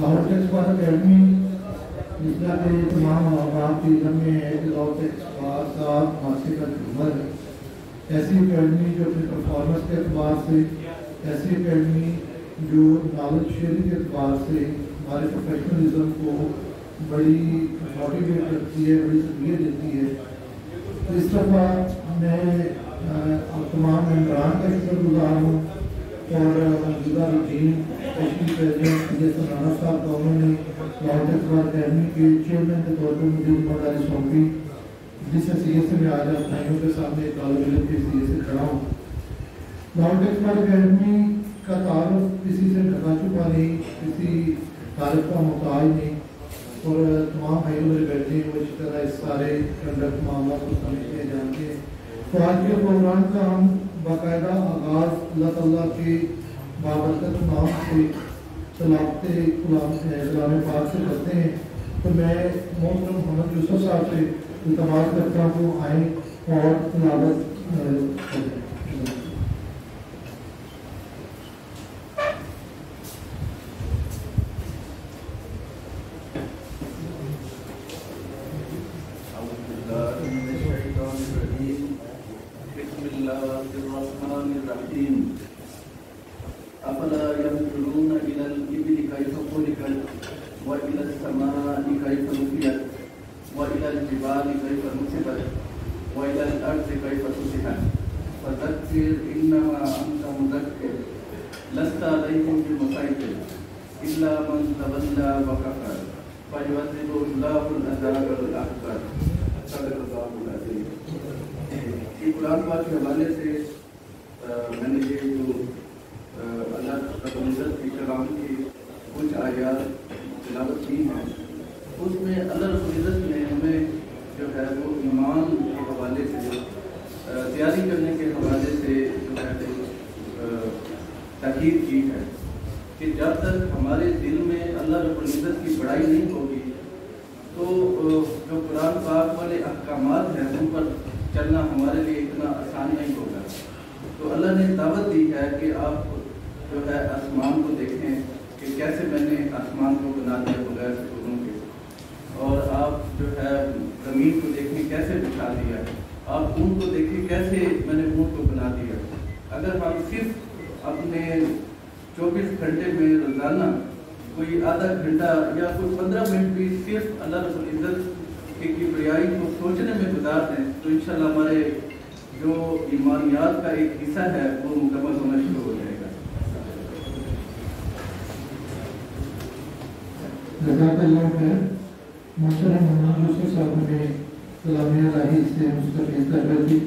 Lahore tax بار academy جس طرح کے تمام اوقات کی میں ہے کہ لاہور ٹیکس بار کا حاصل کا خبر ہے. ایسی اکیڈمی جو اپنے پرفارمنس کے اعتبار سے، ایسی اکیڈمی جو نالج شیئرنگ کے اعتبار سے ہمارے پروفیشنلزم کو بڑی موٹیویٹ کرتی ہے، بڑی تربیت دیتی ہے. اس دفعہ میں تمام ممبران کا شکر گزار ہوں اور موجودہ روٹین اسپیشلی پریزیڈنٹ رانا صاحب کا، انہوں نے لاہور ٹیکس بار اکیڈمی کے چیئرمین کے طور پر مجھے ذمہ داری سونپی، جس حیثیت سے میں آج آپ بھائیوں کے سامنے ایک طالب علم کی حیثیت سے کھڑا ہوں. لاہور ٹیکس بار اکیڈمی کا تعارف کسی سے ڈھکا چھپا نہیں، کسی تعارف کا محتاج نہیں، اور تمام بھائیوں میرے بیٹھے ہیں وہ اسی طرح اس سارے کنڈکٹ معاملات کو سمجھتے ہیں، جانتے ہیں. تو آج کے پروگرام کا ہم باقاعدہ آغاز اللہ تعالیٰ کے بابرکت نام سے تلاوت کلام پاک سے کرتے ہیں. تو میں محترم محمد یوسف صاحب سے التماس کرتا ہوں وہ آئیں اور تلاوت کریں. افلا ينظرون الى الابل كيف خلقت والى السماء كيف رفعت والى الجبال كيف نصبت والى الارض كيف سطحت فذكر انما انت مذكر لست عليهم بمسيطر الا من تولى وكفر فيعذبه الله العذاب الاكبر. صدق الله العظيم. یہ قرآن پاک کے حوالے سے میں نے یہ جو اللہ رب العزت کی کلام کی کچھ آیات تلاوت کی ہیں، اس میں اللہ رب العزت نے ہمیں جو ہے وہ ایمان کے حوالے سے، تیاری کرنے کے حوالے سے جو ہے تاکید کی ہے کہ جب تک ہمارے دل میں اللہ رب العزت کی بڑائی نہیں ہوگی تو جو قرآن پاک والے احکامات ہیں ان پر چلنا ہمارے لیے اتنا آسان نہیں ہوگا. تو اللہ نے دعوت دی ہے کہ آپ جو ہے آسمان کو دیکھیں کہ کیسے میں نے آسمان کو بنا دیا بغیر ستونوں کے، اور آپ جو ہے زمین کو دیکھیں کیسے بچھا دیا ہے، آپ اونٹ کو دیکھیں کیسے میں نے اونٹ کو بنا دیا. اگر ہم صرف اپنے 24 گھنٹے میں روزانہ کوئی آدھا گھنٹہ یا کوئی 15 منٹ بھی صرف اللہ رب العزت کی بڑائی کو سوچنے میں گزار دیں تو انشاءاللہ ہمارے جو ایمانیات کا ایک حصہ ہے وہ مکمل ہونا شروع ہو جائے گا. جزاک اللہ خیر. محترم محمد یوسف صاحب نے کلام الہی سے مستفید کر رہی تھی،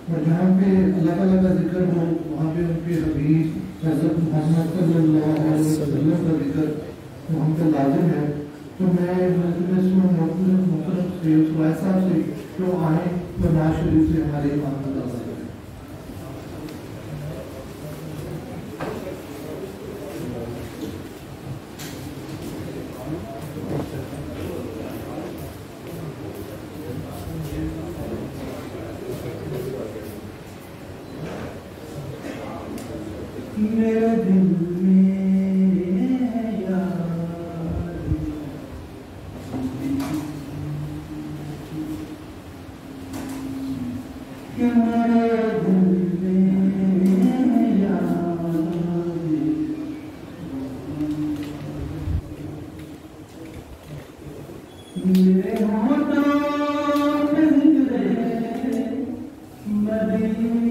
اور جہاں پہ اللہ تعالیٰ کا ذکر ہو وہاں پہ ان کے حبیب حضرت محمد صلی اللہ علیہ وسلم کا ذکر وہاں پہ لازم ہے. تو میں محترم سے سوائے صاحب سے جو آئیں وہ نواز شریف سے ہمارے امام کا دعویٰ کریں. میرے دل میں ہے یاد کہ میرے دل میں ہے یاد میرے ہونٹوں پہ ذکر مدینہ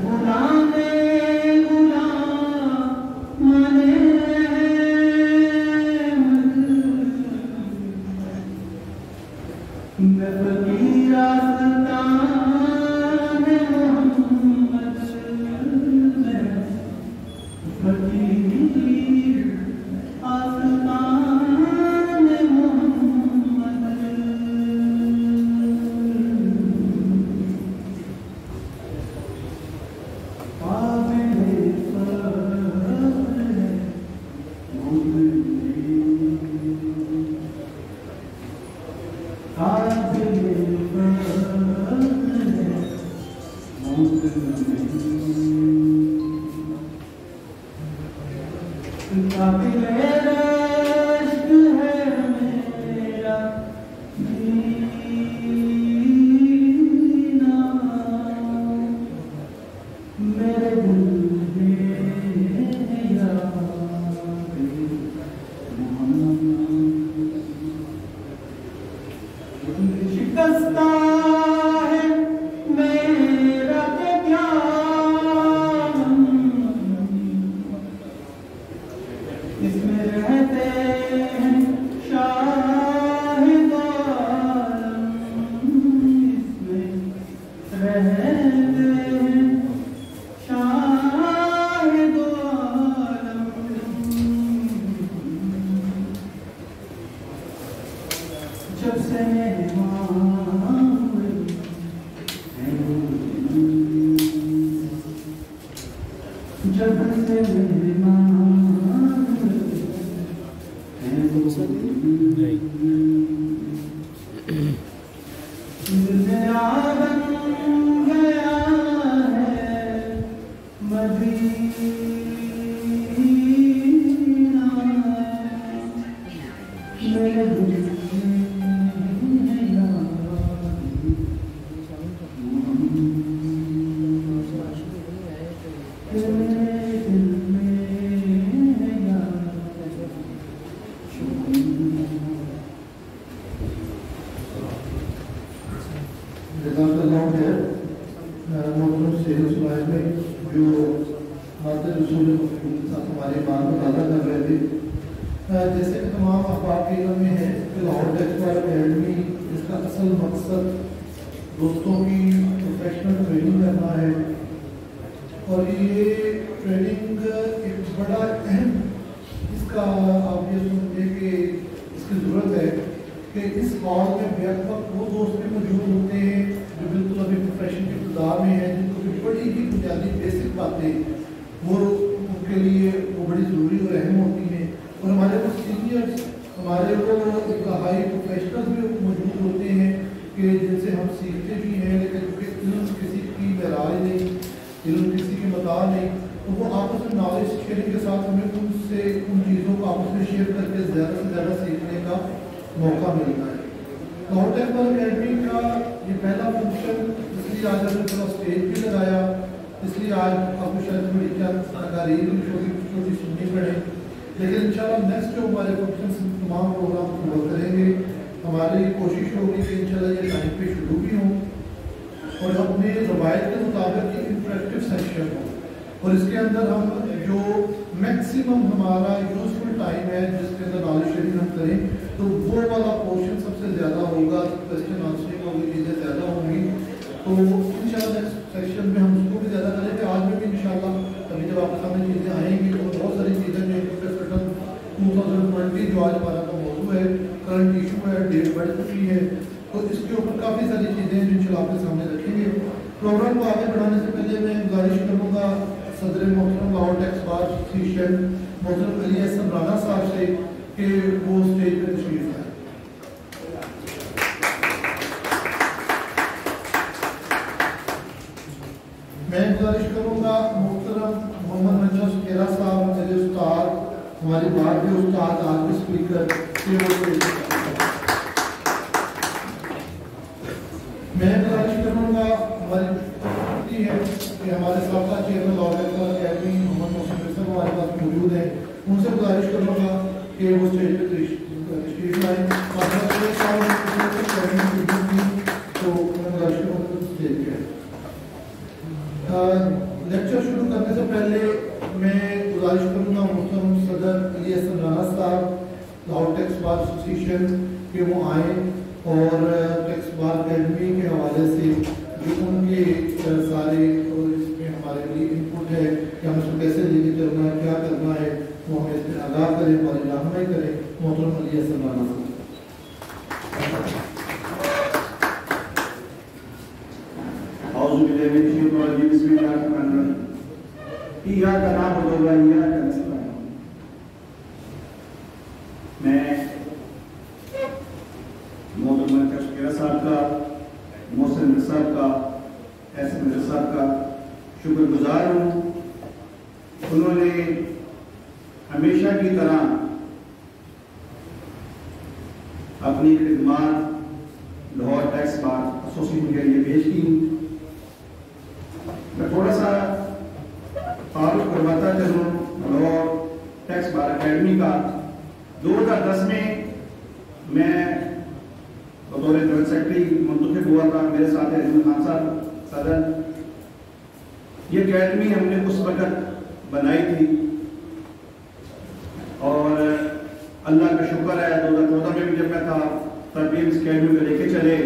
غلام محسن صاحب کا ایسے ماسٹر صاحب کا شکر گزار ہوں. انہوں نے ہمیشہ کی طرح اپنی خدمات لاہور ٹیکس بار ایسوسیشن کے لیے پیش کی. میں تھوڑا سا تعارف کرواتا چلوں لاہور ٹیکس بار اکیڈمی کا. 2010 میں بطور جوائنٹ سیکرٹری منتخب ہوا تھا. میرے ساتھ عظیم خان صاحب صدر. یہ اکیڈمی ہم نے اس وقت بنائی تھی اور اللہ کا شکر ہے 2014 میں بھی جب میں تھا تب بھی اس اکیڈمی کو لے کے چلے.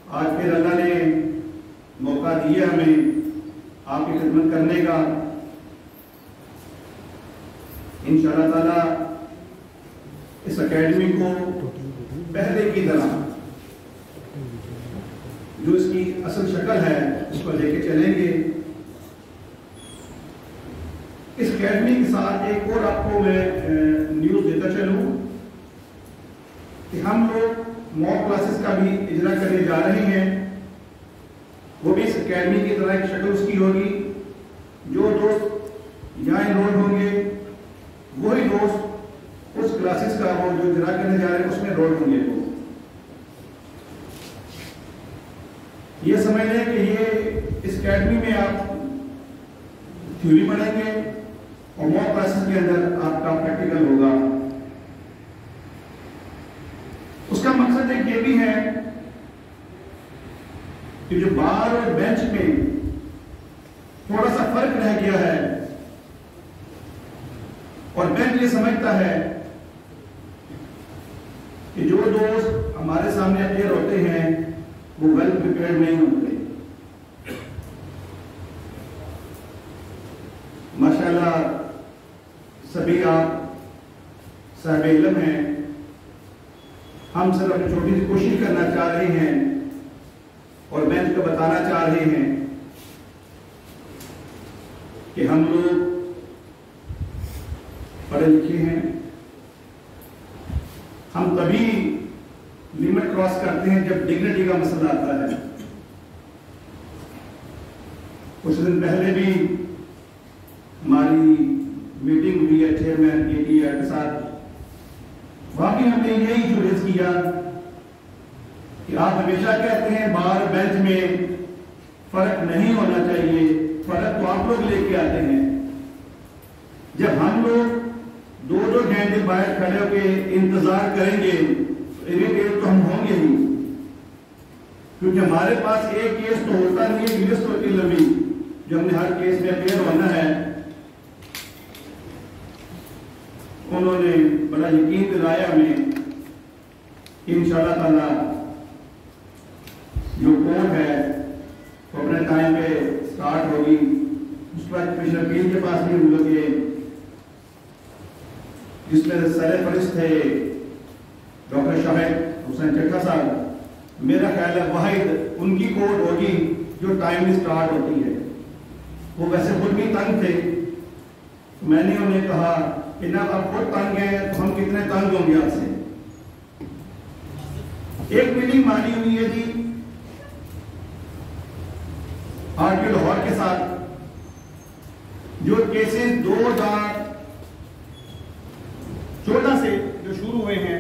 آج پھر اللہ نے موقع دیا ہمیں آپ کی خدمت کرنے کا. انشاءاللہ تعالی اس اکیڈمی کو پہلے کی طرح جو اس کی اصل شکل ہے اس کو لے کے چلیں گے. اس اکیڈمی کے ساتھ ایک اور آپ کو میں نیوز دیتا چلوں کہ ہم لوگ موک کلاسز کا بھی اجرا کرنے جا رہے ہیں. وہ بھی اس اکیڈمی کی طرح ایک شکل اس کی ہوگی. جو دوست یہاں انرول ہوں گے وہی دوست اس کلاسز کا وہ جو اجرا کرنے جا رہے ہیں اس میں انرول ہوں گے. یہ سمجھ لیں کہ یہ اس اکیڈمی میں آپ تھیوری پڑھیں گے اور موک کلاسز کے اندر آپ کا پریکٹیکل ہوگا. اس کا مقصد ایک یہ بھی ہے کہ جو بار اور بینچ میں تھوڑا سا فرق رہ گیا ہے اور بینچ یہ سمجھتا ہے کہ جو دوست ہمارے سامنے اپیئر ہوتے ہیں وہ ویل پریپیئرڈ نہیں ہوتے. ماشاءاللہ سبھی آپ صاحب علم ہیں. ہم صرف اپنی چھوٹی سی کوشش کرنا چاہ رہے ہیں اور بینچ کو بتانا چاہ رہے ہیں کہ ہم لوگ پڑھے لکھے ہیں. ہم تبھی لمٹ کراس کرتے ہیں جب ڈگنیٹی کا مسئلہ آتا ہے. کچھ دن پہلے بھی ہماری میٹنگ ہوئی ہے چیئرمین کے ساتھ. وہاں بھی ہم نے یہی ایشورنس کیا کہ آپ ہمیشہ کہتے ہیں بار بینچ میں فرق نہیں ہونا چاہیے. فرق تو آپ لوگ لے کے آتے ہیں. جب ہم لوگ دو گھنٹے باہر کھڑے ہو کے انتظار کریں گے اریٹیٹ تو ہم ہوں گے ہی, کیونکہ ہمارے پاس ایک کیس تو ہوتا نہیں ہے, لسٹ ہوتی لمبی جو ہم نے ہر کیس میں اپیئر ہونا ہے. انہوں نے بڑا یقین دلایا ہمیں کہ انشاءاللہ تعالی جو کورٹ ہے وہ اپنے ٹائم پہ سٹارٹ ہوگی. اس کے بعد کمشنر پیر کے پاس بھی ہم لوگ گئے جس میں سر فہرست تھے ڈاکٹر شاہد حسین چٹھا صاحب. میرا خیال ہے واحد ان کی کورٹ ہوگی جو ٹائملی سٹارٹ ہوتی ہے. وہ ویسے خود بھی تنگ تھے. میں نے انہیں کہا کہ نہ آپ خود تنگ ہیں تو ہم کتنے تنگ ہوں گے آپ سے. ایک میٹنگ مانی ہوئی ہے جی آرٹی لاہور کے ساتھ. جو کیسز 2014 سے جو شروع ہوئے ہیں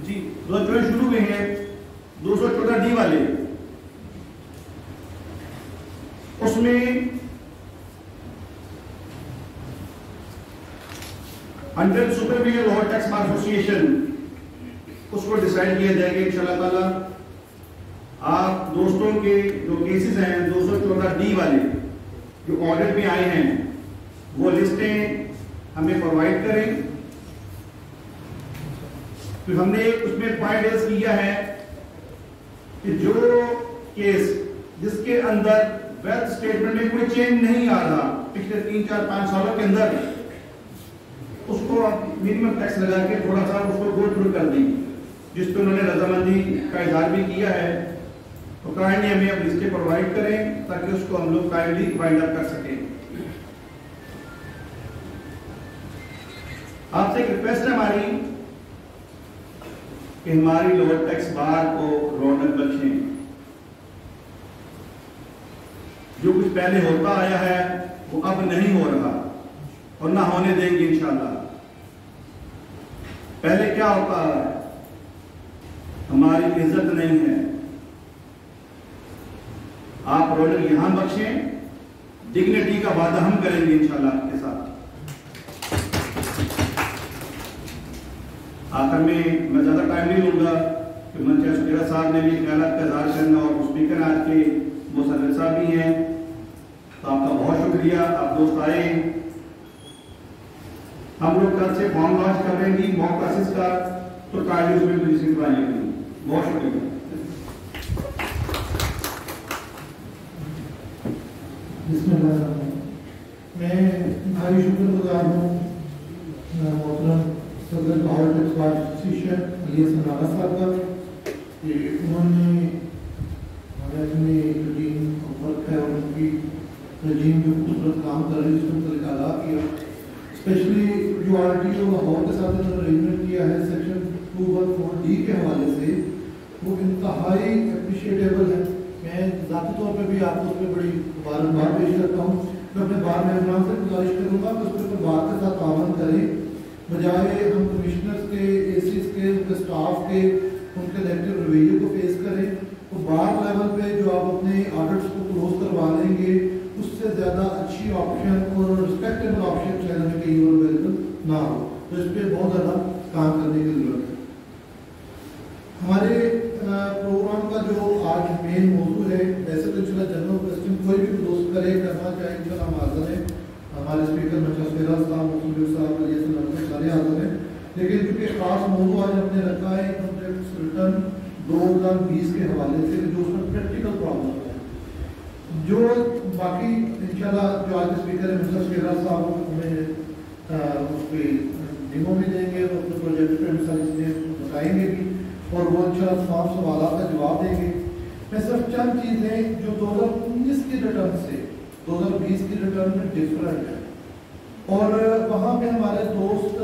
جی 2014 شروع ہوئے ہیں 214D والے, اس میں under supervision Lahore tax bar association اس کو ڈیسائیڈ کیا جائے گا انشاءاللہ تعالی. آپ دوستوں کے جو کیسز ہیں 214D والے جو آڈٹ میں آئے ہیں وہ لسٹیں ہمیں پرووائڈ کریں. پھر ہم نے اس میں پوائنٹ ریز کیا ہے کہ جو کیس جس کے اندر ویلتھ اسٹیٹمنٹ میں کوئی چینج نہیں آ رہا پچھلے 3-4-5 سالوں کے اندر, اس کو آپ منیمم ٹیکس لگا کے تھوڑا سا اس کو گو تھرو کر دیں, جس پہ انہوں نے رضامندی کا اظہار بھی کیا ہے. تو کائنڈلی ہمیں اب لسٹیں پرووائڈ کریں تاکہ اس کو ہم لوگ کائنڈلی فائنڈ اپ کر سکیں. آپ سے ایک ریکویسٹ ہے ہماری کہ ہماری لاہور ٹیکس بار کو رونق بخشیں. جو کچھ پہلے ہوتا آیا ہے وہ اب نہیں ہو رہا اور نہ ہونے دیں گے انشاءاللہ۔ پہلے کیا ہوتا ہے، ہماری عزت نہیں ہے، آپ رونق یہاں بخشیں، ڈگنیٹی کا وعدہ ہم کریں گے انشاءاللہ آپ کے ساتھ۔ آخر میں زیادہ ٹائم نہیں لوں گا کہ منچ اسپیکر صاحب نے بھی خیالات کا اظہار کرنا اور اسپیکر آج کے مصرف صاحب بھی ہیں، تو آپ کا بہت شکریہ، آپ دوست آئے۔ ہم لوگ کل سے فارم لانچ کر رہے ہیں موک کلاسز کا، تو ٹرائلز میں بھی رسیو کرائیے گی۔ بہت شکریہ۔ بسم اللہ الرحمن الرحیم۔ میں بھاری شکر گزار ہوں محترم صدر لاہور ٹیکس بار ایسوسیشن علی حسن رانا صاحب کا کہ انہوں نے ہمیں اپنی جو ٹیم ورک ہے اور ان کی رجیم جو خوبصورت کام کر رہی ہے اس کو متعلق آگاہ کیا، اسپیشلی جو آر ٹی او لاہور کے ساتھ انہوں نے ارینجمنٹ کیا ہے سیکشن 214D کے حوالے سے، وہ انتہائی اپریشیٹیبل ہے۔ میں ذاتی طور پہ بھی آپ کو اس پہ بڑی مبارکباد پیش کرتا ہوں۔ میں اپنے بار مہمان سے گزارش کروں گا کہ اس پہ بات کے ساتھ تعاون کریں، بجائے ہم کمشنرز کے، اے سیز کے، ان کے اسٹاف کے، ان کے نیگیٹو رویے کو فیس کریں۔ تو بار لیول پہ جو آپ اپنے آڈٹس کو کلوز کروا لیں گے، اس سے زیادہ اچھی آپشن اور رسپیکٹیبل آپشن شاید ہمیں کہیں اور اویلیبل نہ ہو، تو اس پہ بہت زیادہ کام کرنے کی ضرورت ہے۔ ہمارے پروگرام کا جو آج مین موضوع ہے، ویسے تو انشاءاللہ جنرل کوسچن کوئی بھی دوست کرے کرنا چاہے انشاءاللہ ہم حاضر ہیں، ہمارے اسپیکر منچا فیراز صاحب، مصطفی صاحب، علی حسن رانا سارے حاضر ہیں، لیکن چونکہ خاص موضوع آج ہم نے رکھا ہے انکم ٹیکس ریٹرن 2020 کے حوالے سے، جو اس میں پریکٹیکل پرابلم ہے، جو باقی انشاءاللہ جو آج اسپیکر ہے منچا فیراز صاحب ہمیں اس پہ ڈیمو بھی دیں گے اور اپنے پروجیکٹ پہ ساری چیزیں بتائیں گے بھی، اور وہ انشاءاللہ تمام سوالات کا جواب دیں گے۔ میں صرف چند چیزیں جو 2019 کے ریٹرن سے 2020 کی ریٹرن میں ڈفرنٹ ہے، اور وہاں پہ ہمارے دوست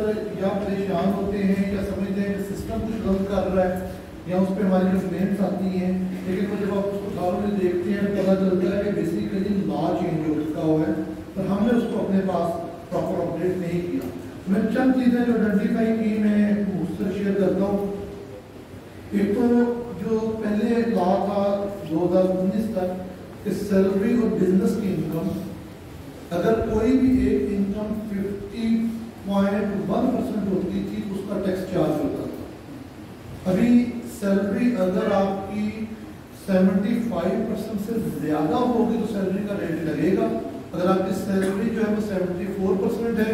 یا پریشان ہوتے ہیں یا سمجھتے ہیں کہ سسٹم کچھ غلط کر رہا ہے یا اس پہ ہماری کمپلینٹس آتی ہیں، لیکن وہ جب آپ اس کو سالوں میں دیکھتے ہیں پتہ چلتا ہے کہ بیسیکلی لا چینج ہو چکا ہوا ہے، پر ہم نے اس کو اپنے پاس پراپر اپڈیٹ نہیں کیا۔ میں چند چیزیں جو آئیڈینٹیفائی کی میں اس سے شیئر کرتا ہوں۔ ایک تو جو پہلے لا تھا 2019 تک کہ سیلری اور بزنس کی انکم، اگر کوئی بھی ایک انکم 50.1% ہوتی تھی اس کا ٹیکس چارج ہوتا تھا۔ ابھی سیلری اگر آپ کی 75% سے زیادہ ہوگی تو سیلری کا ریٹ لگے گا، اگر آپ کی سیلری جو ہے وہ 74% ہے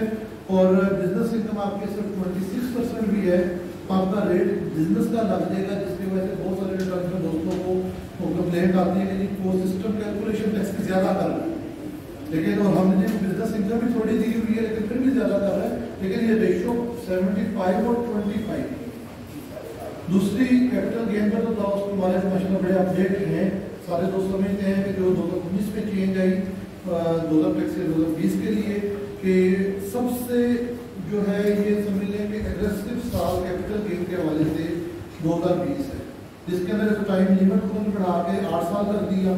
اور بزنس انکم آپ کی صرف 26% بھی ہے تو آپ کا ریٹ بزنس کا لگ جائے گا، جس کی وجہ سے بہت سارے ریٹرن میں دوستوں کو کمپلینٹ آتی ہے کہ وہ سسٹم کیلکولیشن ٹیکس کی زیادہ کر رہا ہے، لیکن اور ہم نے بزنس انکم بھی تھوڑی دی ہوئی ہے لیکن پھر بھی زیادہ کر رہا ہے، لیکن یہ ریشو 75 اور 25 ہے۔ دوسری کیپٹل گین پر تو دوست ہمارے ماشاءاللہ بڑے اپڈیٹ ہیں، سارے دوست سمجھتے ہیں کہ جو 2019 میں چینج آئی 2020 سے 2020 کے لیے کہ سب سے جو ہے یہ سمجھ لیں کہ ایگریسو سال کیپٹل گین کے حوالے سے 2020 ہے، جس کے اندر ٹائم لیمٹ کو بڑھا کے 8 سال کر دیا۔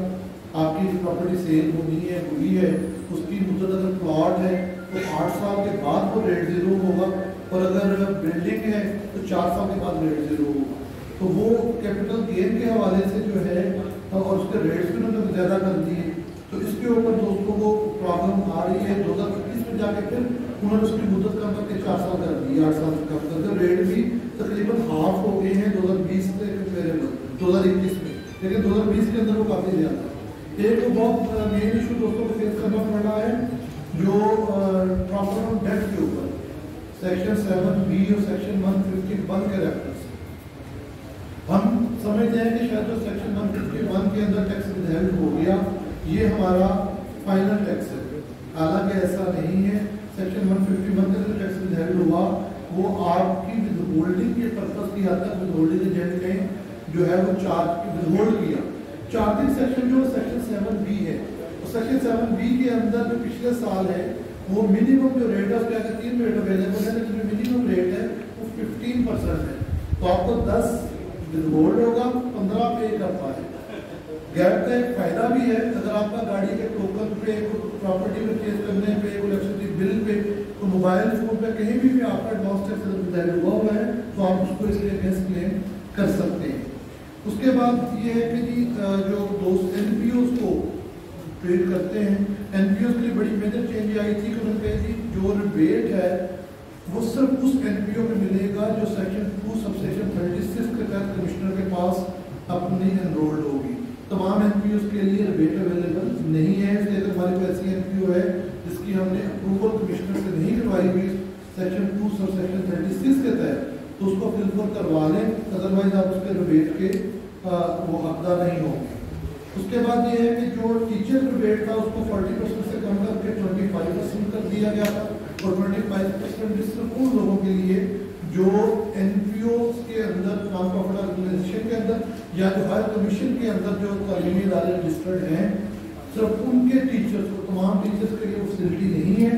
آپ کی پراپرٹی سیل ہونی ہے ہوئی ہے، اس کی مدت اگر پلاٹ ہے تو 8 سال کے بعد وہ ریٹ زیرو ہوگا، اور اگر بلڈنگ ہے تو 4 سال کے بعد ریٹ زیرو ہوگا۔ تو وہ کیپٹل گین کے حوالے سے جو ہے اور اس کے ریٹس بھی انہوں نے زیادہ کر دیے، تو اس کے اوپر دوستوں کو پرابلم آ رہی ہے۔ 2021 میں جا کے پھر انہوں نے اس کی مدت کم کر کے 4 سال کر دی، 8 سال کم کر کے ریٹ بھی تقریباً ہاف ہو گئے ہیں 2020 سے کمپیریبل 2021 میں، لیکن 2020 کے اندر وہ کافی زیادہ ہے۔ ایک بہت مین ایشو دوستوں کو فیس کرنا پڑ رہا ہے جو پراپر ڈیٹ کے اوپر سیکشن 7B اور سیکشن 151 کے ریفرنس، ہم سمجھتے ہیں کہ شاید جو سیکشن 151 کے اندر ٹیکس ودہیلڈ ہو گیا یہ ہمارا فائنل ٹیکس ہے، حالانکہ ایسا نہیں ہے۔ سیکشن 151 کے اندر ٹیکس ودہیلڈ ہوا وہ آپ کی ود ہولڈنگ کے پرپز کی حد تک ود ہولڈنگ ایجنٹ نے جو ہے وہ چارج کی ود ہولڈ کیا۔ چارجنگ سیکشن جو سیکشن 7B ہے، اور سیکشن 7B کے اندر جو پچھلے سال ہے وہ منیمم جو ریٹ ہے اس کے آگے 3 ریٹ اویلیبل ہے، لیکن جو منیمم ریٹ ہے وہ 15% ہے، تو آپ کو 10 ود ہولڈ ہوگا، 15 پے کر پائے، गैप का एक फ़ायदा भी है, अगर आपका गाड़ी के टोकन पे, प्रॉपर्टी परचेज करने पे, इलेक्ट्रिसिटी बिल पे, तो मोबाइल फ़ोन पे कहीं भी आपका एडवांस टैक्स दायर हुआ हुआ है तो आप उसको इसके अगेंस्ट क्लेम कर सकते हैं। उसके बाद ये है कि जी जो दोस्त NPOs को ट्रेड करते हैं, NPOs के लिए बड़ी मेजर चेंज आई थी कि उन्होंने कहा जी जो रिबेट है वो सिर्फ उस NPO में मिलेगा जो सेक्शन 2 सबसेक्शन 36 के तहत कमिश्नर के पास अपनी एनरोल्ड होगी। तमाम NPOs के लिए रिबेट अवेलेबल नहीं है, इसलिए अगर हमारे पास ऐसी NPO है जिसकी हमने अप्रूवल कमिश्नर से नहीं करवाई हुई सेक्शन 2 सबसेक्शन 36 के तहत, तो उसको फिलफिल करवा लें, अदरवाइज आप उसके रिबेट के वो हकदार नहीं होंगे। उसके बाद ये है कि जो टीचर रिबेट था उसको 40% से कम करके 25% कर दिया गया था, और 25% सिर्फ उन लोगों के लिए जो NPOs के अंदर, नॉन प्रॉफिट ऑर्गेनाइजेशन के अंदर या जो हायर कमीशन के अंदर जो तालीमी इदारे रजिस्टर्ड हैं, सिर्फ उनके टीचर्स को, तमाम टीचर्स के लिए वो फैसिलिटी नहीं है,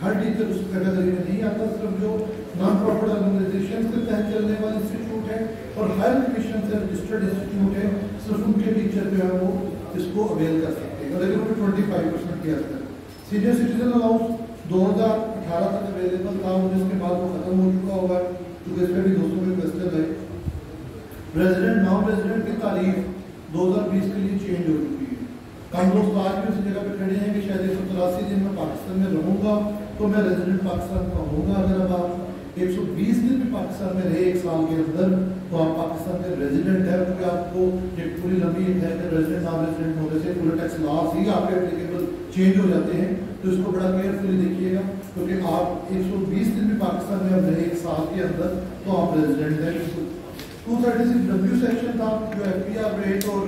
हर टीचर उस कैटेगरी में नहीं आता, सिर्फ जो नॉन प्रॉफिट ऑर्गेनाइजेशन के तहत चलने वाले इंस्टीट्यूट है और हायर कमीशन से रजिस्टर्ड इंस्टीट्यूट है, सिर्फ उनके टीचर जो है वो इसको अवेल कर सकते हैं, लेकिन उन्हें 25% के अंदर। सीनियर सिटीजन अलाउंस 2018 तक अवेलेबल था, जिसके बाद वो खत्म हो चुका हुआ है, क्योंकि इस पर भी दोस्तों में क्वेश्चन है। रेजिडेंट नॉन रेजिडेंट की तारीफ 2020 के लिए चेंज हो चुकी है। हम दोस्त आज भी उस जगह पे खड़े हैं कि शायद 183 दिन में पाकिस्तान में रहूँगा तो मैं रेजिडेंट पाकिस्तान का होऊंगा। अगर अब आप 120 दिन भी पाकिस्तान में रहे 1 साल के अंदर तो आप पाकिस्तान के रेजिडेंट है, क्योंकि आपको एक पूरी लंबी है कि रेजिडेंट नॉन रेजिडेंट होने से पूरे टैक्स लॉस ही आपके एप्लीकेबल चेंज हो जाते हैं, तो इसको बड़ा केयरफुली देखिएगा, क्योंकि आप 120 दिन भी पाकिस्तान में अब रहे 1 साल के अंदर तो आप रेजिडेंट हैं। 236W सेक्शन था जो FPR रेट और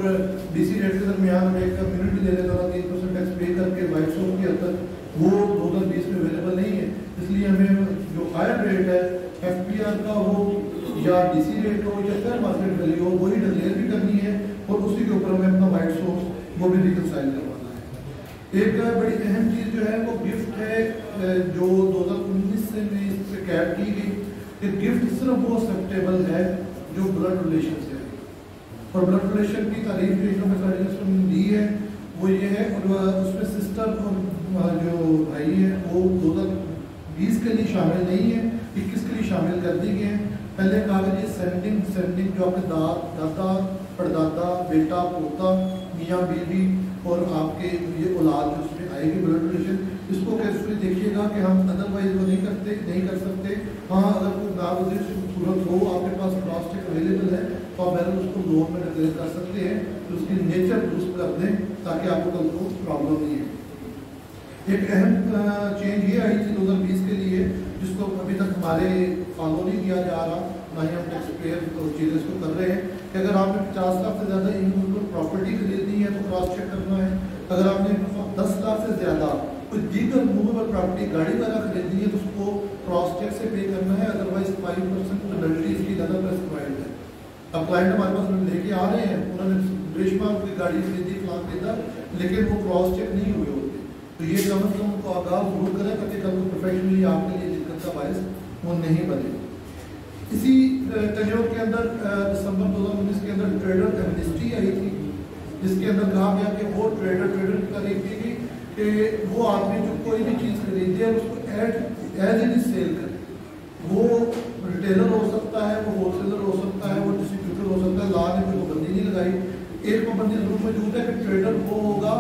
DC रेट के दरमियान में कम्युनिटी ले लेता था 3% टैक्स पे करके वाइट सोर्स के अंदर, वो 2020 में अवेलेबल नहीं है, इसलिए हमें जो हायर रेट है FPR का हो या DC रेट हो या फेयर मार्केट वैल्यू हो वही डिक्लेयर भी करनी है, और उसी के ऊपर हमें अपना वाइट सोर्स वो भी रिकनसाइल करवाना है। एक बड़ी अहम चीज़ जो है वो गिफ्ट है, जो 2019 में इस पर कैद की गई कि गिफ्ट सिर्फ वो एक्सेप्टेबल है जो ब्लड रिलेशन से है, और ब्लड रिलेशन की तारीफ जो इन्होंने दी है वो ये है, और उसमें सिस्टर और जो भाई है वो 2020 के लिए शामिल नहीं है, 21 के लिए शामिल कर दी गए हैं। पहले कहा गया सेंडिंग जो आपके दादा परदादा बेटा पोता मियाँ बीवी और आपके ये औलाद जो उसमें आएगी ब्लड रिलेशन, इसको केयरफुली देखिएगा कि हम अदरवाइज वो नहीं कर सकते। हाँ, अगर कोई नागुज़िर सूरत हो आपके पास क्रॉस चेक अवेलेबल है तो आप पहले उसको लोन में डिक्लेयर कर सकते हैं, तो उसकी नेचर दुरुस्त कर दें ताकि आपको कल को प्रॉब्लम नहीं है। एक अहम चेंज ये आई थी 2020 के लिए, जिसको अभी तक हमारे फॉलो नहीं किया जा रहा, ना ही हम टैक्स पेयर चीज़ें इसको कर रहे हैं, कि अगर आपने 50 लाख से ज़्यादा इनकम प्रॉपर्टी खरीदनी है तो क्रॉस चेक करना है, अगर आपने 10 लाख से ज़्यादा कोई दीगर मूवेबल प्रॉपर्टी गाड़ी वगैरह खरीदनी है तो उसको क्रॉस चेक से पे करना है, अदरवाइज 5% पेनल्टी इसकी ज़्यादा प्रेस्क्राइब्ड है। अब क्लाइंट हमारे पास लेके आ रहे हैं, उन्होंने रेशमा की गाड़ी खरीदी फलां खरीदा, लेकिन वो क्रॉस चेक नहीं हुए होते, तो ये कम से कम उनको आगाह जरूर करें ताकि कल को प्रोफेशनली आपके लिए दिक्कत का बायस वो नहीं बने। इसी टेन्योर के अंदर दिसंबर 2019 के अंदर ट्रेडर एमनेस्टी आई थी, जिसके अंदर कहा गया कि वो ट्रेडर की तारीफ की गई कि वो आदमी जो कोई भी चीज़ खरीदे उसको एज इट इज सेल करे, वो रिटेलर हो सकता है, वो होलसेलर हो सकता है, वो डिस्ट्रीब्यूटर हो सकता है, लॉ ने कोई पाबंदी नहीं लगाई। एक पाबंदी जरूर मौजूद है कि ट्रेडर वो होगा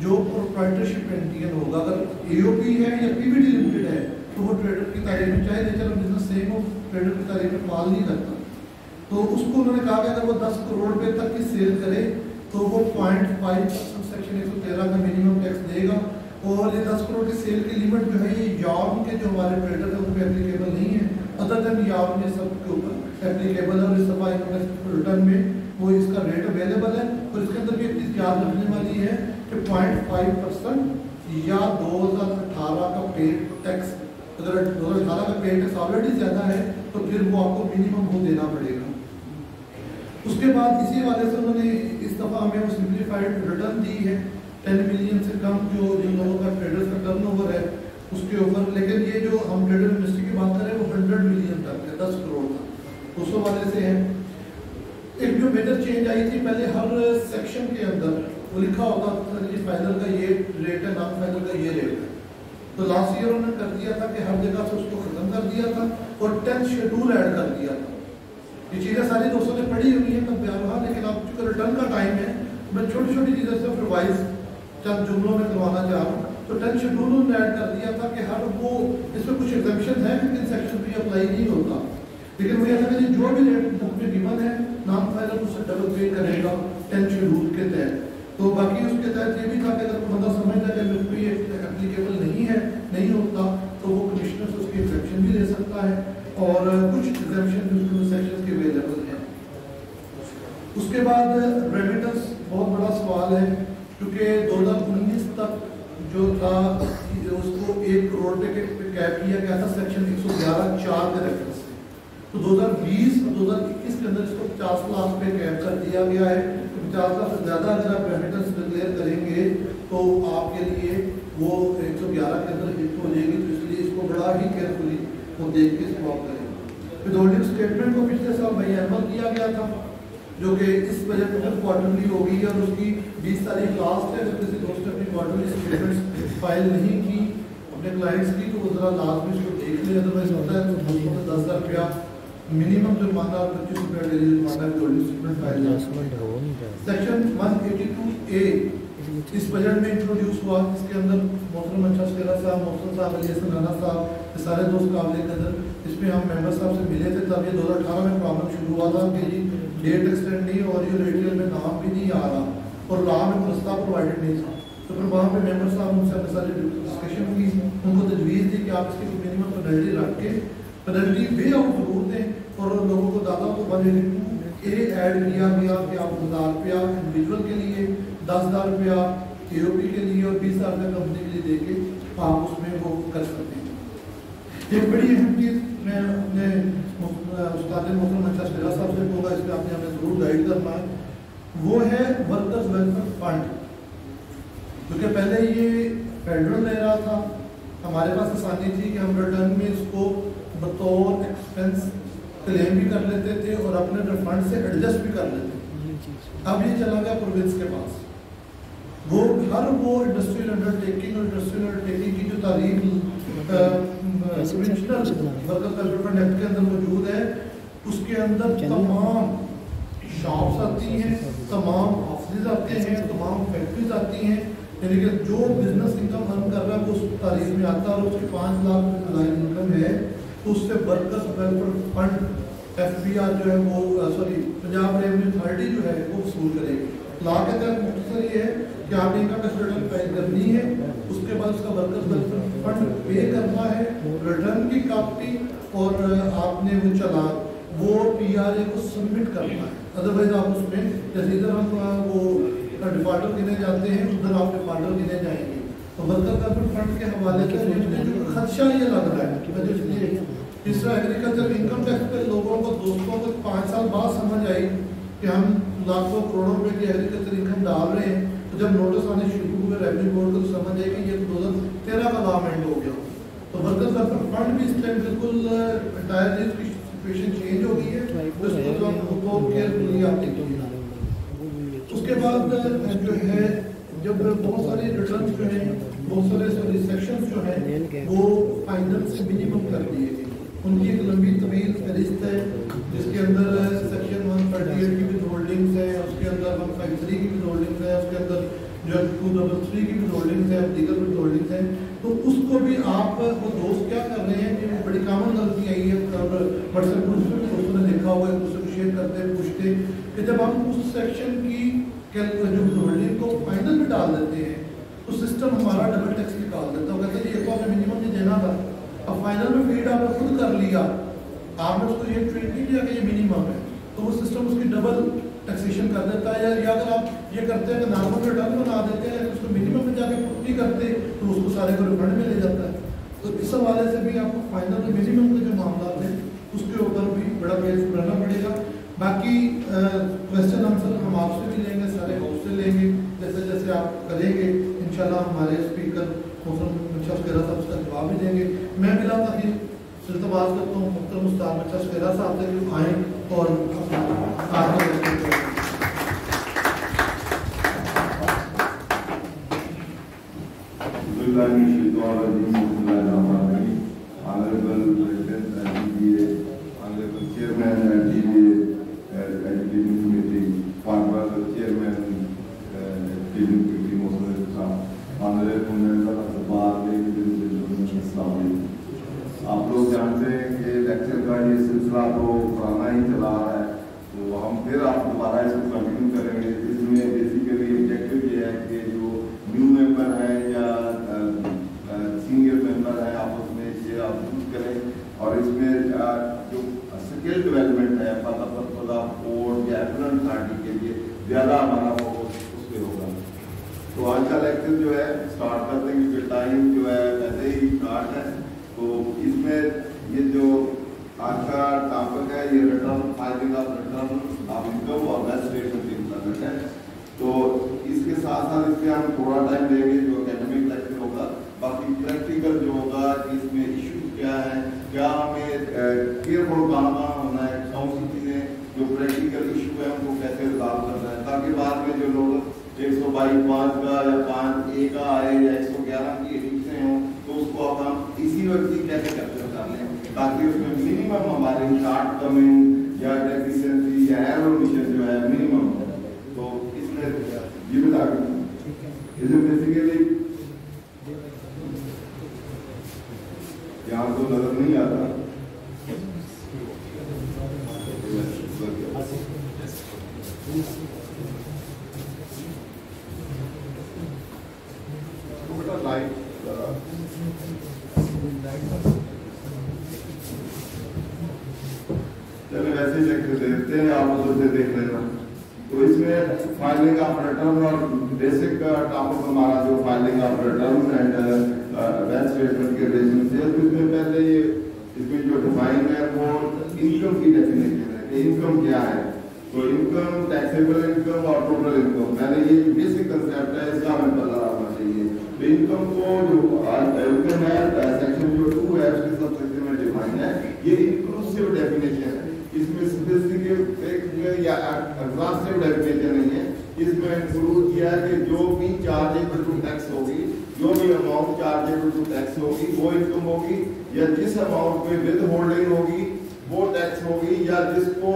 जो प्रोप्राइटरशिप एंटियन होगा, अगर AOP है या PVT लिमिटेड है तो वो ट्रेडर की तारीफ में, चाहे नेचर ऑफ बिजनेस सेम हो, ट्रेडर की तारीफ में फाल नहीं करता। तो उसको उन्होंने कहा कि अगर वो 10 करोड़ रुपए तक की सेल करे तो वो 0.5% सेक्शन 113 का मिनिमम टैक्स देगा, और ये 10 करोड़ की सेल की लिमिट जो है ये यार्न के जो हमारे ट्रेडर है उन पर एप्लीकेबल नहीं है, अदर देन यार्न ये सब के ऊपर एप्लीकेबल है। और इस दफा रिटर्न में वो इसका रेट अवेलेबल है, और इसके अंदर भी एक चीज़ याद रखने वाली है कि 0.5% या 2018 का पेड टैक्स, अगर 2018 का पेड टैक्स ऑलरेडी ज़्यादा है तो फिर वो आपको मिनिमम वो देना पड़ेगा। उसके बाद इसी वाले से उन्होंने इस दफ़ा हमें वो सिंप्लीफाइड रिटर्न दी है 10 मिलियन से कम जो जिन लोगों का ट्रेडर्स का टर्नओवर है उसके ऊपर, लेकिन ये जो हम ट्रेडर इंडस्ट्री की बात करें वो 100 मिलियन तक है, 10 करोड़ का, उसको वाले से है। ایک جو میجر چینج آئی تھی، پہلے ہر سیکشن کے اندر وہ لکھا ہوتا تھا کہ فائنل کا یہ ریٹ ہے، نان فائنل کا یہ ریٹ ہے. تو لاسٹ ایئر انہوں نے کر دیا تھا کہ ہر جگہ سے اس کو ختم کر دیا تھا اور 10 شیڈول ایڈ کر دیا تھا. یہ چیزیں ساری دوستوں نے پڑھی ہوئی ہیں تب بیان، لیکن اب چونکہ ریٹرن کا ٹائم ہے میں چھوٹی چھوٹی چیزیں صرف ریوائز چند جملوں میں کروانا چاہ رہا ہوں. تو 10 شیڈول انہوں نے ایڈ کر دیا تھا کہ ہر وہ اس میں کچھ ایگزمپشن ہے لیکن سیکشن پہ اپلائی نہیں ہوتا. لیکن مجھے ایسا کہ جو بھی ریٹ بک میں گیون ہے نان فائنل اس سے ڈبل پے کرے گا 10 شیڈول کے تحت. تو باقی اس کے تحت یہ بھی تھا کہ اگر بندہ سمجھتا ہے کہ کوئی اپلیکیبل نہیں ہے، نہیں ہوتا، تو وہ کمشنر سے اس کی ایگزمپشن بھی لے سکتا ہے اور کچھ ایگزمپشن جو سیکشن کے اویلیبل ہیں. اس کے بعد ریمیٹنس بہت بڑا سوال ہے کیونکہ 2019 تک جو تھا اس کو 1 کروڑ پہ کیپ کیا گیا تھا سیکشن 111(4) کے ریفرنس سے. تو 2020 اور 2021 کے اندر اس کو 50 لاکھ پہ کیپ کر دیا گیا ہے. 50 لاکھ سے زیادہ اگر آپ ریمیٹنس ڈکلیئر کریں گے تو آپ کے لیے وہ 111 کے اندر ہٹ ہو جائے گی. تو اس لیے اس کو بڑا ہی کیئرفلی وہ دیکھ کے سواب کریں. ود ہولڈنگ اسٹیٹمنٹ کو پچھلے سال بائی اینول کیا گیا تھا جو کہ اس بجٹ میں کوارٹرلی ہوگی اور اس کی 20 تاریخ لاسٹ ہے. اگر کسی دوست نے اپنی کوارٹرلی اسٹیٹمنٹس فائل نہیں کی اپنے کلائنٹس کی تو وہ ذرا لازمی اس کو دیکھ لیں. ادروائز ہوتا ہے تو 10,000 روپیہ منیمم جرمانہ اور 25 روپیہ ڈیلی جرمانہ with statement file. Section 182A اس بجٹ میں انٹروڈیوس ہوا جس کے اندر محترم منشا شیرا صاحب، محسن صاحب، علی حسن رانا صاحب، یہ سارے دوست قابل قدر. اس میں ہم ممبر صاحب سے ملے تھے تب یہ 2018 میں پرابلم شروع ہوا تھا کہ جی ڈیٹ ایکسٹینڈ نہیں اور یہ ریٹیل میں نام بھی نہیں آ رہا اور لا میں پرستہ پرووائڈڈ نہیں تھا. تو پھر وہاں پہ ممبر صاحب ان سے ہم نے ساری ڈسکشن کی، ان کو تجویز دی کہ آپ اس کی منیمم پینلٹی رکھ کے پینلٹی وے آؤٹ ضرور دیں اور لوگوں کو دادا کو 182A ایڈ کیا گیا کہ آپ 1000 روپیہ انڈیویجول کے لیے، 10,000 روپیہ AOP کے لیے اور 20,000 روپیہ کمپنی کے لیے دے کے آپ اس میں وہ کر سکتے ہیں. ایک بڑی اہم چیز میں اپنے استاد محترم منشا شیرا صاحب سے کہوں گا، اس پہ آپ نے ہمیں ضرور گائیڈ کرنا ہے، وہ ہے ورکرز ویلفیئر فنڈ. کیونکہ پہلے یہ فیڈرل لے رہا تھا، ہمارے پاس آسانی تھی کہ ہم ریٹرن میں اس کو بطور ایکسپینس کلیم بھی کر لیتے تھے اور اپنے ریفنڈ سے ایڈجسٹ بھی کر لیتے تھے. اب یہ چلا گیا پروونس کے پاس. وہ ہر وہ انڈسٹریل انڈرٹیکنگ اور انڈسٹریل انڈرٹیکنگ کی جو تعریف ورکرز ویلفیئر فنڈ ایکٹ کے اندر موجود ہے اس کے اندر تمام شاپس آتی ہیں، تمام آفسز آتے ہیں، تمام فیکٹریز آتی ہیں. یعنی کہ جو بزنس انکم ارن کر رہا ہے وہ اس تعریف میں آتا ہے اور اس کی 5 لاکھ انکم ہے تو اس سے ورکرز ویلفیئر فنڈ FBR جو ہے وہ پنجاب ریونیو اتھارٹی جو ہے وہ وصول کرے گی. لا کے تحت مختصر یہ ہے کہ آپ نے انکم ٹیکس ریٹرن فائل کرنی ہے، اس کے بعد اس کا ورکرز ویلفیئر فنڈ پے کرنا ہے، ریٹرن کی کاپی اور آپ نے وہ چلان وہ PRA کو سبمٹ کرنا ہے. ادروائز آپ اس میں جیسے ادھر ہم وہ ڈیفالٹر گنے جاتے ہیں ادھر آپ ڈیفالٹر گنے جائیں گے. تو ورکر ویلفیئر فنڈ کے حوالے سے خدشہ یہ لگ رہا ہے اس طرح ایگریکلچر انکم ٹیکس پہ لوگوں کو دوستوں کو 5 سال بعد سمجھ آئی کہ ہم لاکھوں کروڑوں روپے کی ایگریکلچر انکم ڈال رہے ہیں. تو جب نوٹس آنے شروع ہوئے ریونیو بورڈ کو تو سمجھ آئی کہ یہ 2013 کا گورنمنٹ ہو گیا. تو ورکرز ویلفیئر فنڈ بھی اس ٹائم بالکل انٹائر اس کی سچویشن چینج ہو گئی ہے. اس کو کیئرفلی آپ دیکھیے. اس کے بعد جو ہے جب بہت ساری ریٹرنس جو ہیں بہت سارے سیکشنز جو ہیں وہ فائنل سے منیمم کر دیے گئے. ان کی ایک لمبی طویل فہرست ہے جس کے اندر سیکشن 138 کی بھی ہولڈنگس ہے، اس کے اندر 153 کی بھی ہولڈنگس ہے، اس کے اندر جو 233 کی بھی ہولڈنگس ہے، دیگر بھی ہولڈنگس ہیں. تو اس کو بھی آپ وہ دوست کیا کر رہے ہیں کہ وہ بڑی کامن غلطی آئی ہے اور واٹس ایپ گروپ میں دوستوں نے دیکھا ہوا ہے، دوسرے کو شیئر کرتے ہیں پوچھتے کہ جب ہم اس سیکشن کی جو ہولڈنگ کو فائنل میں ڈال دیتے ہیں تو سسٹم ہمارا ڈبل ٹیکس نکال دیتا ہے. وہ کہتے ہیں یہ تو آپ نے منیمم نہیں دینا تھا، اب فائنل میں فیڈ آپ نے خود کر لیا، آپ نے اس کو یہ ٹریٹ نہیں کیا کہ یہ منیمم ہے تو وہ سسٹم اس کی ڈبل ٹیکسیشن کر دیتا ہے. یا اگر آپ یہ کرتے ہیں کہ نارمل ریٹرن بنا دیتے ہیں اس کو منیمم میں جا کے پٹ نہیں کرتے تو اس کو سارے کو ریفنڈ میں لے جاتا ہے. تو اس حوالے سے بھی آپ کو فائنل میں منیمم کے جو معاملات ہیں اس کے اوپر بھی بڑا کیئرفل رہنا پڑے گا. باقی کویسچن آنسر ہم آپ سے بھی لیں گے، سارے ہاؤس سے لیں گے جیسے جیسے آپ کریں گے انشاءاللہ ہمارے اسپیکر محترم منشا شیرا صاحب اس کا جواب بھی دیں گے. میں بلا تاخیر इल्तमास करता हूँ मुख्तरम उस्ताद बच्चा शेरा साहब से कि आएँ और Honorable President and DBA, Honorable Chairman and DBA Education Committee, former Chairman Education Committee, Mohsen Saab, Honorable Member of the Bar, ladies and gentlemen, Assalamu alaikum. आप लोग जानते हैं कि लेक्चर का ये सिलसिला तो पुराना ही चला रहा है, तो हम फिर आप दोबारा इसको कंटिन्यू करेंगे। इसमें बेसिकली ऑब्जेक्टिव ये है कि जो न्यू मेंबर हैं या सीनियर मेंबर हैं आपस में ये आप यूज करें, और इसमें जो स्किल डेवलपमेंट है कोर्ट या एफिडेंट अथॉरिटी के लिए ज़्यादा हमारा फोकस उस पर होगा। तो आज का लेक्चर जो है स्टार्ट कर देंगे क्योंकि टाइम जो है वैसे ही स्टार्ट है। तो इसमें ये जो आज का टॉपिक है ये return filing of return of income और वेल्थ स्टेटमेंट इम्प्लीमेंट है। तो इसके साथ साथ इसमें हम थोड़ा टाइम देंगे जो एकेडमिक लेक्चर होगा, बाकी प्रैक्टिकल जो होगा इसमें इशू क्या है, क्या हमें केयरफुल कहाँ होना है, कौन सी चीज़ें जो प्रैक्टिकल इशू है उनको कैसे रिजॉल्व करना है, ताकि बाद में जो लोग 122.5 का या 5A का आए या 111 की एडिट से हों तो उसको अब हम इसी वक्त ही कैसे कैप्चर कर लें ताकि उसमें मिनिमम हमारे शॉर्ट कमिंग या डेफिशिएंसी या एरर ओमिशन जो है मिनिमम हो। तो इसमें ये बता इसमें बेसिकली यहाँ तो नजर नहीं आता चलिए वैसे लेक्चर देखते हैं, आप उधर से देख लेना। तो इसमें फाइलिंग ऑफ रिटर्न और बेसिक टॉपिक हमारा जो filing of return and wealth statement के रिलेशन से, इसमें पहले ये इसमें जो डिफाइन है वो इनकम की डेफिनेशन है। इनकम क्या है? तो इनकम टैक्सेबल इनकम और टोटल इनकम, पहले ये बेसिक कंसेप्ट है, इसका हमें पता होना चाहिए। तो इनकम को जो इनकम है सेक्शन जो 2 है उसके सब सेक्शन में डिफाइन है, ये इंक्लूसिव डेफिनेशन है, इसमें स्पेसिफिक या एग्जॉस्टिव डेफिनेशन नहीं है। इसमें इंक्लूड किया है कि जो भी चार्जेबल टू टैक्स होगी, जो भी अमाउंट चार्जेबल टू टैक्स होगी वो इनकम होगी, या जिस अमाउंट पे विद होल्डिंग होगी वो टैक्स होगी, या जिसको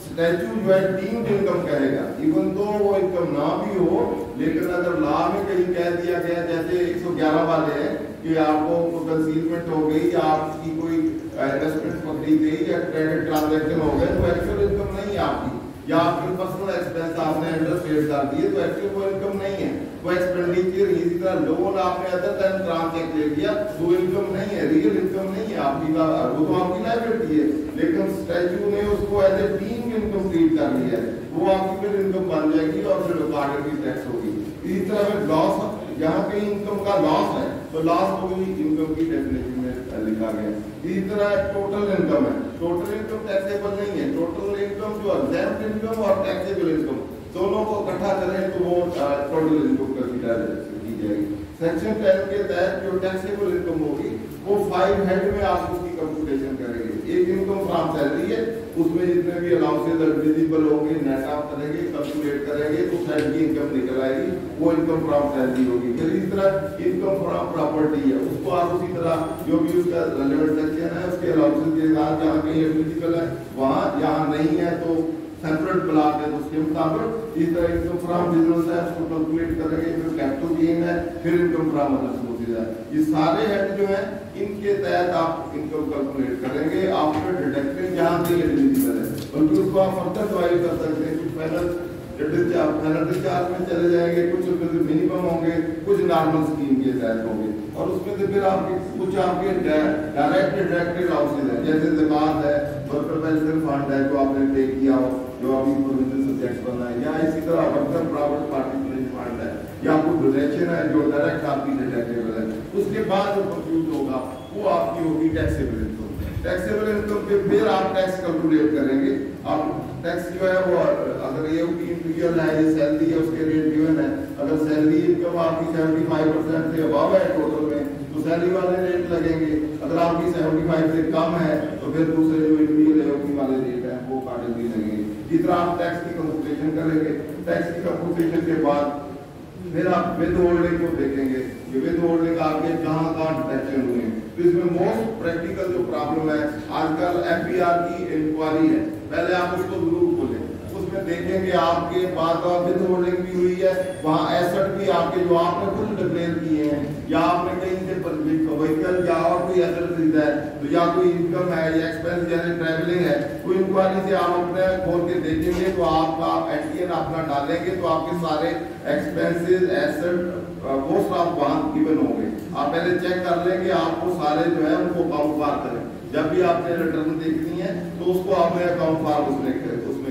स्टैट्यूट जो है डीम्ड इनकम कहेगा, इवन तो वो इनकम ना भी हो, लेकिन अगर लॉ में कहीं कह दिया गया जैसे 111 वाले हैं कि आपको कंसीलमेंट हो गई या आपकी कोई इन्वेस्टमेंट पकड़ी गई या क्रेडिट ट्रांजैक्शन हो गए तो एक्चुअल इनकम नहीं है आपकी, या आपके पर्सनल एक्सपेंस आपने अंडरस्टेट कर दिए तो एक्चुअल वो इनकम नहीं है, वो एक्सपेंडिचर। इसी तरह लोन आपने अदर देन ट्रांजैक्ट ले लिया तो इनकम नहीं है, रियल इनकम नहीं है आपकी, वो तो आपकी लायबिलिटी है, लेकिन स्टैट्यूट ने उसको as a deemed income treat कर लिया है, वो आपकी फिर इनकम बन जाएगी और फिर रिकॉर्डेड की टैक्स होगी। इसी तरह में लॉस, यहाँ कहीं इनकम का लॉस है तो लॉस को भी इनकम की डेफिनेशन में लिखा गया। इसी तरह टोटल इनकम है, टोटल इनकम टैक्सेबल नहीं है, टोटल इनकम जो एग्जेम्प्ट इनकम और टैक्सेबल इनकम दोनों को इकट्ठा करें तो वो टोटल इनकम कंसीडर की जाएगी। सेक्शन 10 के तहत जो टैक्सेबल इनकम होगी वो 5 हेड में आप उसकी कंप्यूटेशन करेंगे। एक इनकम फ्रॉम सैलरी है, उसमें जितने भी अलाउंसेज एलिजिबल होंगे नेट ऑफ करेंगे, कैलकुलेट करेंगे तो सैलरी की इनकम निकल आएगी, वो इनकम फ्रॉम सैलरी होगी। फिर इस तरह इनकम फ्रॉम प्रॉपर्टी है, उसको आप उसी तरह जो भी उसका रेलेवेंट सेक्शन है उसके अलाउंसेज के साथ जहाँ कहीं एलिजिबल है वहाँ, यहाँ नहीं है तो सेपरेट ब्लॉक है तो उसके मुताबिक इस तरह इनकम फ्रॉम बिजनेस है उसको कैलकुलेट करेंगे। फिर कैपिटल गेन है, फिर इनकम फ्रॉम अदर सोर्सेज है, ये सारे हेड जो है इनके तहत आप इनकम कैलकुलेट करेंगे। आफ्टर डिडक्टिंग जहाँ से एलिजिबल है बल्कि उसको आप फर्दर डिवाइड कर सकते हैं, कुछ पेनल्टी चार्ज में चले जाएंगे, कुछ उसमें मिनिमम होंगे, कुछ नॉर्मल स्कीम के तहत होंगे, और उसमें से फिर आपके कुछ आपके डायरेक्ट अलाउंसेज है जैसे ज़कात है, वर्कर वेलफेयर फंड है जो आपने पे किया हो जो अभी प्रोविजन सब्जेक्ट बना है, या इसी तरह वर्कर प्राइवेट पार्टिसिपेशन फंड है या कोई डोनेशन है जो डायरेक्ट आपकी डिडक्टेबल है। उसके बाद जो कंप्यूट होगा वो आपकी होगी टैक्सेबल इनकम। टैक्सेबल इनकम पे फिर आप टैक्स कैलकुलेट करेंगे। आप टैक्स जो है वो अगर ये इंटीरियर है, ये सैलरी है, उसके रेट गिवन है, अगर सैलरी इनकम आपकी 75% से अबव है टोटल में तो सैलरी वाले रेट लगेंगे। अगर आपकी 75 से कम है तो फिर दूसरे जो इंडिविजुअल वाले रेट है वो अकॉर्डिंगली लगेंगे। जिस तरह आप टैक्स की कंप्यूटेशन करेंगे, टैक्स की कंप्यूटेशन के बाद फिर आप विद होल्डिंग को देखेंगे कि विद होल्डिंग आपके कहाँ डिडक्शन हुए हैं। तो इसमें मोस्ट प्रैक्टिकल जो प्रॉब्लम है आजकल FBR की इंक्वायरी है, पहले आप उसको जरूर खोलें, उसमें देखेंगे आपके बाद विद होल्डिंग भी हुई है, वहाँ एसेट भी आपके जो आपने खुद डिक्लेयर किए हैं या आपने कहीं से व्हीकल या और कोई एसेट खरीदा है तो या कोई इनकम है या एक्सपेंस जैसे ट्रैवलिंग है, तो इंक्वायरी से आप अपने खोल के देखेंगे तो आपका एनटीएन अपना डालेंगे तो आपके सारे एक्सपेंसेस एसेट वो सब वहाँ गिवन होंगे। आप पहले चेक कर लेंगे, आपको सारे जो है उनको अकाउंट फार करें, जब भी आपने रिटर्न देखनी है तो उसको आपने अकाउंट फार उसमें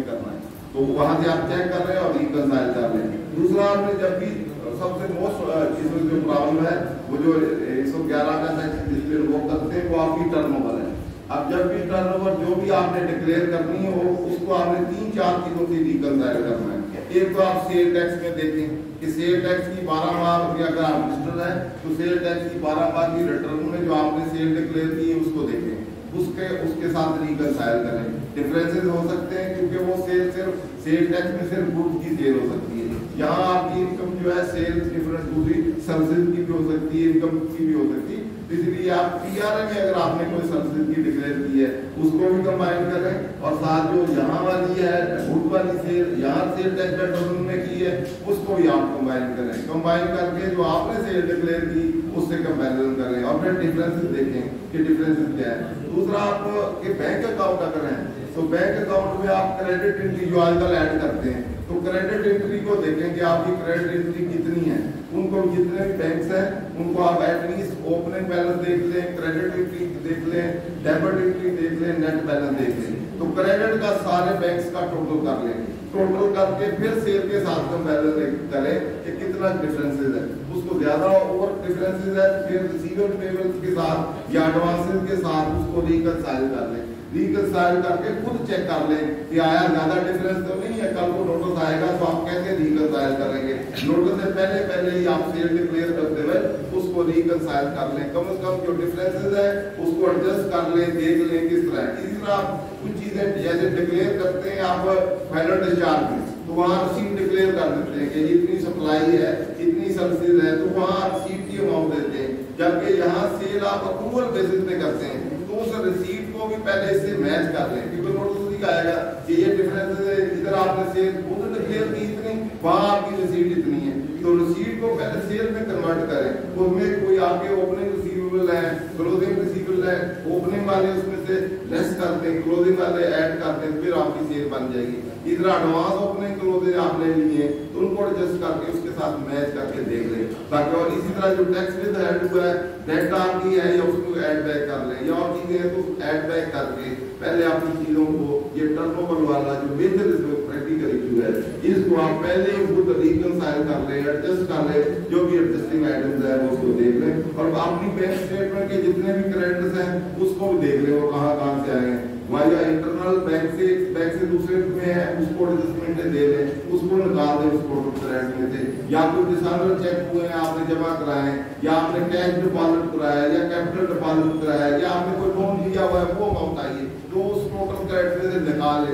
करना है, तो वहां से आप चेक कर रहे हैं और रिकंसाइल कर रहे हैं। दूसरा आपने जब भी सबसे मोस्ट इसमें जो प्रॉब्लम है वो जो 111 का सेक्शन जिसमें वो करते हैं वो आपकी टर्नओवर है। अब जब भी टर्नओवर जो भी आपने डिक्लेयर करनी है वो उसको आपने 3-4 चीजों से रिकंसाइल करना है। एक तो आप सेल टैक्स में देखें कि सेल टैक्स की 12 माह अगर आप रजिस्टर्ड है तो सेल टैक्स की 12 माह की रिटर्न में जो आपने सेल डिक्लेयर की है उसको देखें, उसके साथ रिकंसाइल करें। डिफरेंसेस हो सकते हैं क्योंकि वो सिर्फ सेल टैक्स में सिर्फ गुड्स की सेल हो सकती है, यहाँ आपकी इनकम जो है सेल्स डिफरेंस दूसरी सर्विसेज की भी हो सकती है, इनकम की भी हो सकती है। इसलिए आप पीआरए में अगर आपने कोई सर्विसेज की डिक्लेयर की है उसको भी कंबाइन करें और साथ जो यहाँ वाली है गुड वाली सेल यहाँ सेल टैक्स रिटर्न में की है उसको भी आप कंबाइन करें। कंबाइन करके जो आपने सेल डिक्लेयर की उससे कंपैरिजन करें और फिर डिफरेंसेस देखें कि डिफरेंसेस क्या है। दूसरा आप के बैंक अकाउंट अगर है तो बैंक अकाउंट में आप क्रेडिट एंट्री जो आजकल ऐड करते हैं तो क्रेडिट एंट्री को देखें कि आपकी क्रेडिट एंट्री कितनी है, उनको जितने भी बैंक्स हैं उनको आप एटलीस्ट ओपनिंग बैलेंस देख लें, क्रेडिट एंट्री देख लें, डेबिट एंट्री देख लें, नेट बैलेंस देख लें। तो क्रेडिट का सारे बैंक्स का टोटल कर लें, टोटल करके फिर सेल के साथ कंपैरिजन करें कि कितना डिफरेंसेस है, उसको ज्यादा ओवर डिफरेंसेस है फिर रिसीवर पेबल्स के साथ या एडवांसेस के साथ उसको रिकंसाइल कर लें। रिकंसाइल करके खुद चेक कर लें कि आया ज्यादा डिफरेंस तो नहीं है, कल को नोटिस आएगा तो आप कैसे रिकंसाइल करेंगे। नोटिस से पहले ही आप सेल डिक्लेयर करते हुए उसको रिकंसाइल कर लें, कम से कम जो डिफरेंसेस है उसको एडजस्ट कर लें, देख लें किस तरह। इसी तरह आप कुछ चीजें जैसे डिक्लेयर करते हैं आप फाइनल डिस्चार्ज में तो वहाँ रसीद डिक्लेयर कर देते हैं कि इतनी सप्लाई है, इतनी सर्विसेज है, तो वहाँ रसीद की अमाउंट देते हैं। जबकि यहाँ सेल आप अप्रूवल बेसिस पे करते हैं तो उस रसीद को भी पहले इससे मैच कर लें, क्योंकि नोटिस आएगा कि ये डिफरेंस है, इधर आपने सेल खुद डिक्लेयर की इतनी, वहाँ आपकी रसीद इतनी है, तो रसीद को पहले सेल में कन्वर्ट करें। उसमें कोई आपके ओपनिंग रिसीवेबल है, क्लोजिंग रिसीवेबल है, ओपनिंग वाले उसमें से लेस करते हैं, क्लोजिंग वाले ऐड करते हैं, फिर आपकी सेल बन जाएगी। इधर एडवांस ओपनिंग क्लोजिंग आप ले लिए तो उनको एडजस्ट करके उसके साथ मैच करके देख लें ताकि, और इसी तरह जो टैक्स विद ऐड हुआ है डेट आपकी है या उसको ऐड बैक कर लें या और चीजें हैं तो ऐड बैक करके पहले आपकी चीजों को ये टर्नओवर वाला जो मेजर प्रैक्टिकल इशू है इसको आप पहले खुद रिकंसाइल कर लें, एडजस्ट कर लें, जो भी एडजस्टिंग आइटम्स है वो उसको देख लें और अपनी बैंक स्टेटमेंट के जितने भी क्रेडिट्स हैं उसको भी देख लें वो कहाँ से आए हैं। या इंटरनल बैंक से दूसरे में है उसको एडजस्टमेंट दे दें, उसको निकाल दें उसको क्रेडिट में से, या कोई डिसऑनर चेक हुए हैं आपने जमा कराए या आपने कैश डिपॉजिट कराया या कैपिटल डिपॉजिट कराया या आपने कोई लोन लिया हुआ है वो अमाउंट आई तो उस टोटल क्रेडिट में से निकाल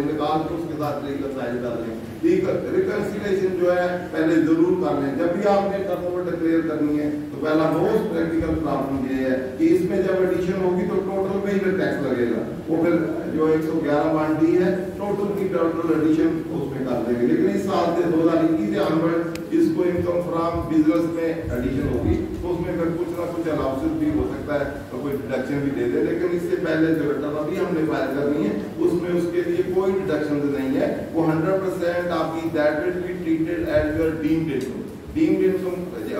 के उसके साथ रिकंसाइल कर लें। रिकंसिलिएशन जो है पहले जरूर कर लें। जब भी आपने टर्नओवर डिक्लेयर करनी है तो पहला मोस्ट प्रैक्टिकल प्रॉब्लम ये है कि इसमें जब एडिशन होगी तो टोटल पे ही फिर टैक्स लगेगा, वो फिर जो 111(1)(d) है टोटल की टोटल एडिशन उसमें कर देंगे। लेकिन इस साल से 2021 से ऑनवर्ड इसको इनकम फ्रॉम बिजनेस में एडिशन होगी तो उसमें फिर कुछ ना कुछ अलाउंसेस भी हो सकता है तो कोई डिडक्शन भी दे दे, लेकिन इससे पहले जो रिटर्न अभी हमने फाइल करनी है उसमें उसके लिए कोई डिडक्शन नहीं है, वो 100% आपकी that will be treated as your deemed income. Deemed income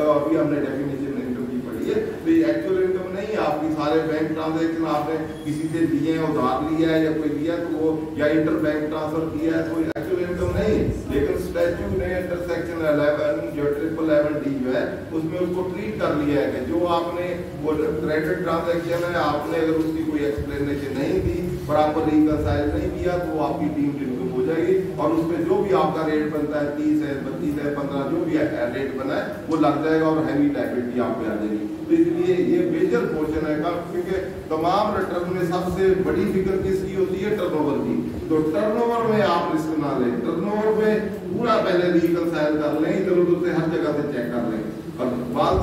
अभी हमने डेफिनेशन इनकम की पढ़ी है, तो ये एक्चुअल इनकम नहीं है आपकी। सारे बैंक ट्रांजैक्शन आपने किसी से लिए हैं, उधार लिया है या कोई लिया तो वो या इंटर बैंक ट्रांसफर किया है, कोई एक्चुअल इनकम नहीं है। लेकिन स्टैट्यूट ने इंटरसेक्शन 11 जो 1111(d) जो है उसमें उसको ट्रीट कर लिया है कि जो आपने वो क्रेडिट ट्रांजैक्शन है आपने अगर उसकी कोई एक्सप्लेनेशन नहीं दी बराबर रिकंसाइल नहीं किया तो वो आपकी टीम रिन्यू हो जाएगी और उसमें जो भी आपका रेट बनता है 30 है 32 है 15 जो भी रेट बना है वो लग जाएगा और हैवी लायबिलिटी आप पे आ जाएगी। तो इसलिए ये मेजर पोर्शन है क्योंकि तमाम रिटर्न में सबसे बड़ी फिक्र किसकी होती है, टर्नओवर की। तो टर्नओवर में आप रिस्क ना लें, टर्नओवर में पूरा पहले रिकंसाइल कर लें, इधर उधर से हर जगह से चेक कर लें और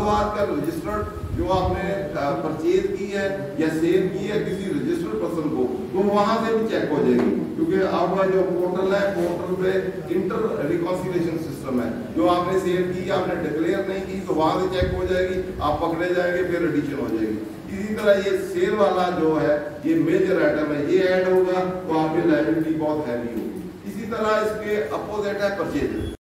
बात कर रजिस्टर्ड जो आपने परचेज की है या सेल की है किसी रजिस्टर्ड पर्सन को तो वहां से भी चेक हो जाएगी क्योंकि आपका जो पोर्टल है पोर्टल पे इंटर रिकॉन्सिलेशन सिस्टम है। जो आपने सेल की आपने डिक्लेयर नहीं की तो वहां से चेक हो जाएगी, आप पकड़े जाएंगे फिर एडिशन हो जाएगी। इसी तरह ये सेल वाला जो है ये मेजर आइटम है, ये ऐड होगा तो आपकी लायबिलिटी बहुत हैवी होगी। इसी तरह इसके अपोजिट है परचेज।